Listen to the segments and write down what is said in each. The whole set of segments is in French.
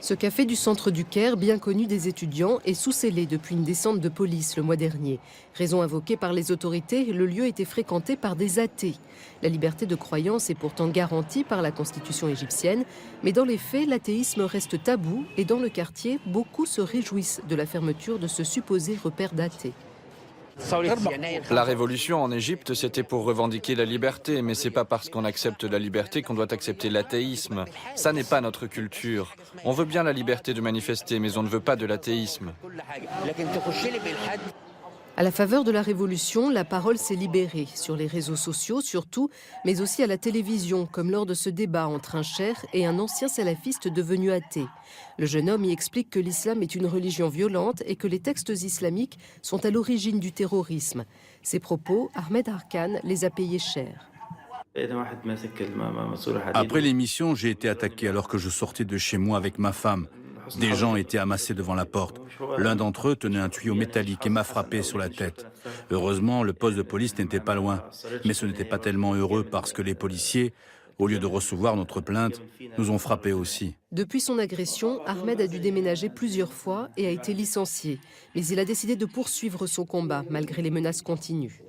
Ce café du centre du Caire, bien connu des étudiants, est sous scellé depuis une descente de police le mois dernier. Raison invoquée par les autorités, le lieu était fréquenté par des athées. La liberté de croyance est pourtant garantie par la constitution égyptienne, mais dans les faits, l'athéisme reste tabou et dans le quartier, beaucoup se réjouissent de la fermeture de ce supposé repère d'athées. La révolution en Égypte, c'était pour revendiquer la liberté, mais c'est pas parce qu'on accepte la liberté qu'on doit accepter l'athéisme. Ça n'est pas notre culture. On veut bien la liberté de manifester, mais on ne veut pas de l'athéisme. À la faveur de la révolution, la parole s'est libérée, sur les réseaux sociaux surtout, mais aussi à la télévision, comme lors de ce débat entre un cheikh et un ancien salafiste devenu athée. Le jeune homme y explique que l'islam est une religion violente et que les textes islamiques sont à l'origine du terrorisme. Ces propos, Ahmed Arkan les a payés cher. Après l'émission, j'ai été attaqué alors que je sortais de chez moi avec ma femme. Des gens étaient amassés devant la porte. L'un d'entre eux tenait un tuyau métallique et m'a frappé sur la tête. Heureusement, le poste de police n'était pas loin. Mais ce n'était pas tellement heureux parce que les policiers, au lieu de recevoir notre plainte, nous ont frappés aussi. Depuis son agression, Ahmed a dû déménager plusieurs fois et a été licencié. Mais il a décidé de poursuivre son combat, malgré les menaces continues.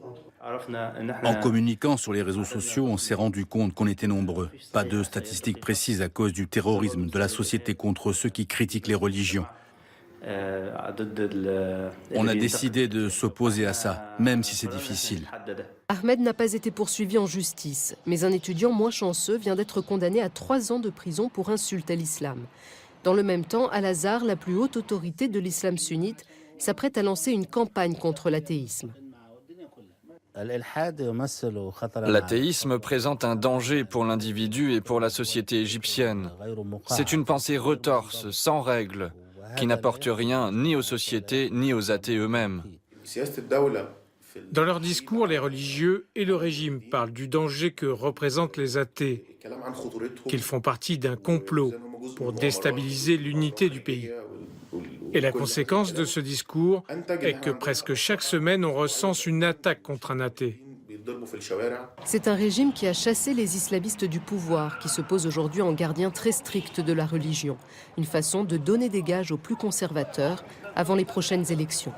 En communiquant sur les réseaux sociaux, on s'est rendu compte qu'on était nombreux. Pas de statistiques précises à cause du terrorisme de la société contre ceux qui critiquent les religions. On a décidé de s'opposer à ça, même si c'est difficile. Ahmed n'a pas été poursuivi en justice, mais un étudiant moins chanceux vient d'être condamné à 3 ans de prison pour insulte à l'islam. Dans le même temps, Al-Azhar, la plus haute autorité de l'islam sunnite, s'apprête à lancer une campagne contre l'athéisme. L'athéisme présente un danger pour l'individu et pour la société égyptienne. C'est une pensée retorse, sans règles, qui n'apporte rien ni aux sociétés ni aux athées eux-mêmes. Dans leur discours, les religieux et le régime parlent du danger que représentent les athées, qu'ils font partie d'un complot pour déstabiliser l'unité du pays. Et la conséquence de ce discours est que presque chaque semaine, on recense une attaque contre un athée. C'est un régime qui a chassé les islamistes du pouvoir, qui se pose aujourd'hui en gardien très strict de la religion. Une façon de donner des gages aux plus conservateurs avant les prochaines élections.